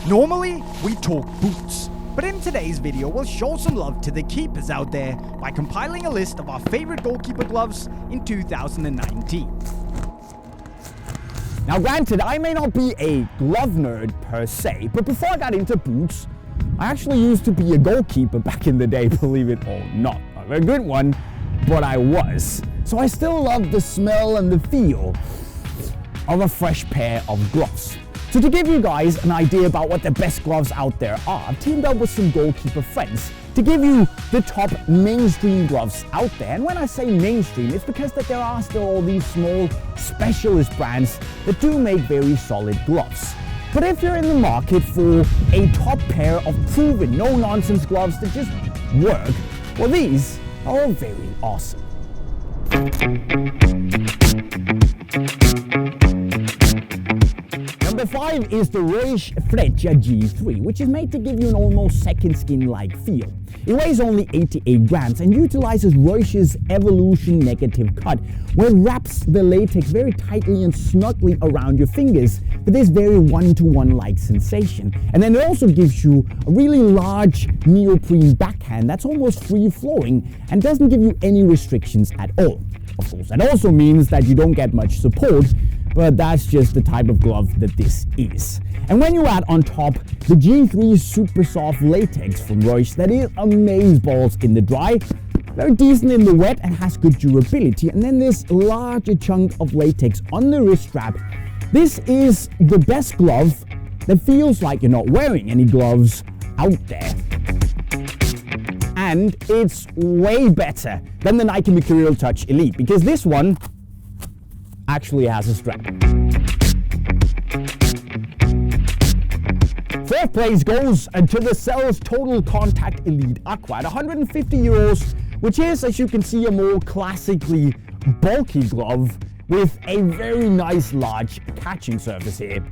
Normally, we talk boots, but in today's video we'll show some love to the keepers out there by compiling a list of our favorite goalkeeper gloves in 2019. Now granted, I may not be a glove nerd per se, but before I got into boots, I actually used to be a goalkeeper back in the day, believe it or not. Not a very good one, but I was. So I still love the smell and the feel of a fresh pair of gloves. So to give you guys an idea about what the best gloves out there are, I've teamed up with some goalkeeper friends to give you the top mainstream gloves out there. And when I say mainstream, it's because that there are still all these small specialist brands that do make very solid gloves. But if you're in the market for a top pair of proven, no-nonsense gloves that just work, well, these are all very awesome. Number 5 is the Reusch Fletcher G3, which is made to give you an almost second skin-like feel. It weighs only 88 grams and utilizes Reusch's Evolution negative cut, where it wraps the latex very tightly and snugly around your fingers for this very one-to-one-like sensation. And then it also gives you a really large neoprene backhand that's almost free-flowing and doesn't give you any restrictions at all. Of course, that also means that you don't get much support, but that's just the type of glove that this is. And when you add on top the G3 super soft latex from Reusch that is amazeballs in the dry, very decent in the wet and has good durability, and then this larger chunk of latex on the wrist strap, this is the best glove that feels like you're not wearing any gloves out there. And it's way better than the Nike Mercurial Touch Elite, because this one actually has a strap. Fourth place goes to the Sells Total Contact Elite Aqua at 150 euros, which is, as you can see, a more classically bulky glove with a very nice large catching surface here.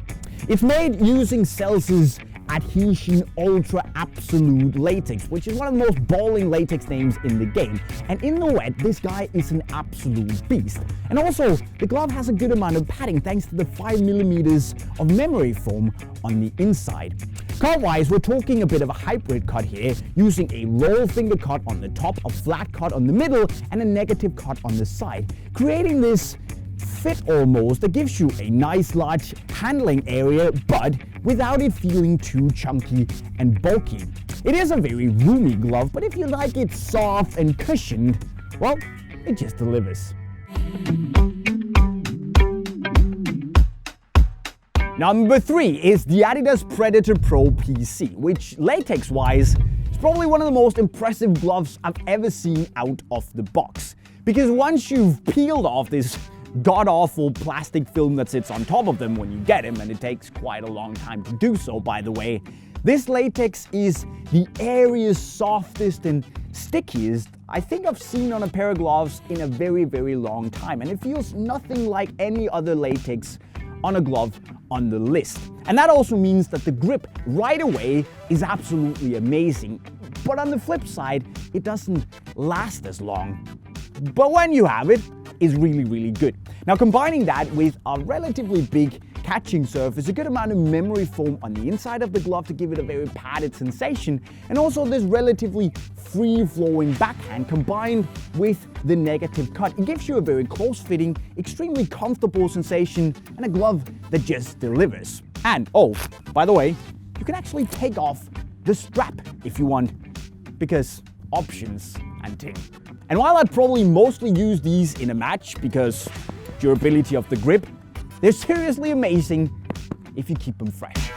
It's made using Sells's Adhesion Ultra Absolute Latex, which is one of the most balling latex names in the game. And in the wet, this guy is an absolute beast. And also, the glove has a good amount of padding thanks to the 5mm of memory foam on the inside. Cut-wise, we're talking a bit of a hybrid cut here, using a roll finger cut on the top, a flat cut on the middle, and a negative cut on the side, creating this fit almost that gives you a nice large handling area, but without it feeling too chunky and bulky. It is a very roomy glove, but if you like it soft and cushioned, well, it just delivers. Number 3 is the Adidas Predator Pro PC, which latex-wise is probably one of the most impressive gloves I've ever seen out of the box. Because once you've peeled off this god-awful plastic film that sits on top of them when you get them, and it takes quite a long time to do so, by the way, this latex is the airiest, softest, and stickiest I think I've seen on a pair of gloves in a very, very long time, and it feels nothing like any other latex on a glove on the list. And that also means that the grip right away is absolutely amazing, but on the flip side, it doesn't last as long. But when you have it, is really, really good. Now, combining that with a relatively big catching surface, a good amount of memory foam on the inside of the glove to give it a very padded sensation, and also this relatively free-flowing backhand combined with the negative cut, it gives you a very close-fitting, extremely comfortable sensation and a glove that just delivers. And, oh, by the way, you can actually take off the strap if you want, because options and ting. And while I'd probably mostly use these in a match because durability of the grip, they're seriously amazing if you keep them fresh.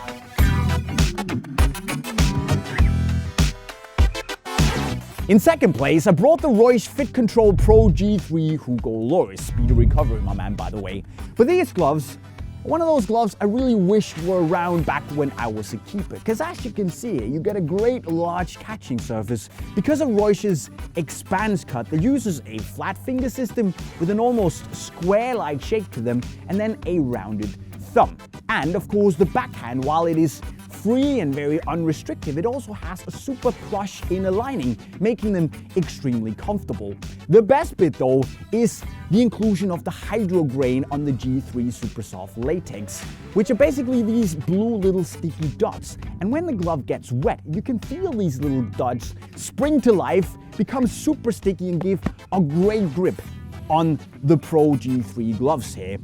In second place, I brought the Reusch Fit Control Pro G3 Hugo Loris. Speed of recovery, my man, by the way. For these gloves, one of those gloves I really wish were around back when I was a keeper, because as you can see, you get a great large catching surface because of Reusch's Expanse cut that uses a flat finger system with an almost square-like shape to them and then a rounded thumb. And of course, the backhand, while it is free and very unrestrictive, it also has a super plush inner lining, making them extremely comfortable. The best bit though is the inclusion of the hydro grain on the G3 super soft latex, which are basically these blue little sticky dots. And when the glove gets wet, you can feel these little dots spring to life, become super sticky and give a great grip on the Pro G3 gloves here.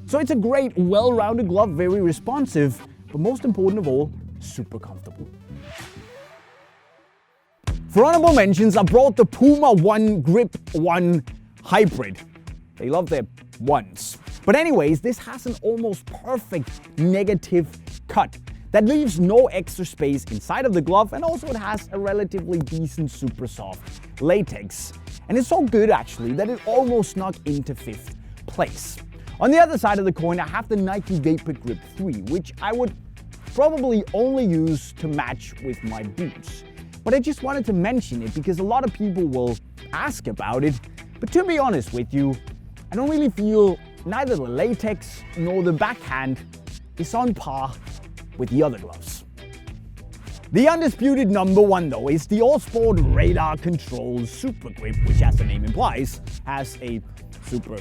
So it's a great, well-rounded glove, very responsive, but most important of all, super comfortable. For honorable mentions, I brought the PUMA 1 Grip 1 Hybrid. They love their ones. But anyways, this has an almost perfect negative cut that leaves no extra space inside of the glove, and also it has a relatively decent super soft latex. And it's so good actually that it almost snuck into 5th place. On the other side of the coin, I have the Nike Vapor Grip 3, which I would probably only use to match with my boots. But I just wanted to mention it because a lot of people will ask about it. But to be honest with you, I don't really feel neither the latex nor the backhand is on par with the other gloves. The undisputed number one though is the Ulhsport Radar Control Super Grip, which as the name implies, has a super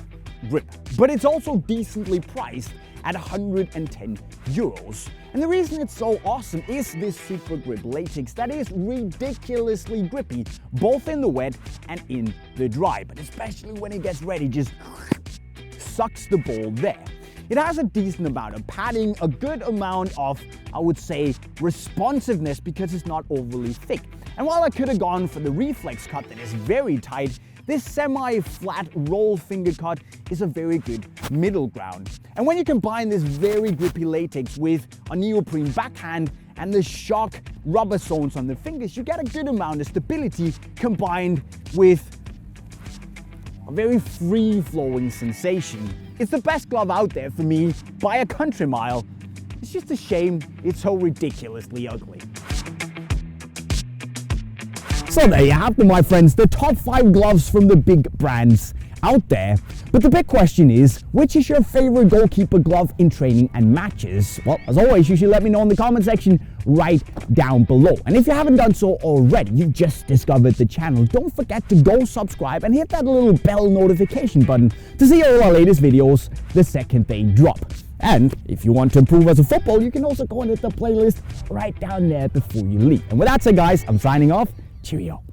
grip. But it's also decently priced at 110 euros. And the reason it's so awesome is this super grip latex that is ridiculously grippy, both in the wet and in the dry. But especially when it gets ready, just sucks the ball there. It has a decent amount of padding, a good amount of, I would say, responsiveness because it's not overly thick. And while I could have gone for the reflex cut that is very tight, this semi-flat roll finger cut is a very good middle ground. And when you combine this very grippy latex with a neoprene backhand and the shock rubber zones on the fingers, you get a good amount of stability combined with a very free-flowing sensation. It's the best glove out there for me by a country mile. It's just a shame it's so ridiculously ugly. So there you have them, my friends, the top 5 gloves from the big brands out there. But the big question is, which is your favorite goalkeeper glove in training and matches? Well, as always, you should let me know in the comment section right down below. And if you haven't done so already, you just discovered the channel, don't forget to go subscribe and hit that little bell notification button to see all our latest videos the second they drop. And if you want to improve as a football, you can also go and hit the playlist right down there before you leave. And with that said, guys, I'm signing off. Cheerio.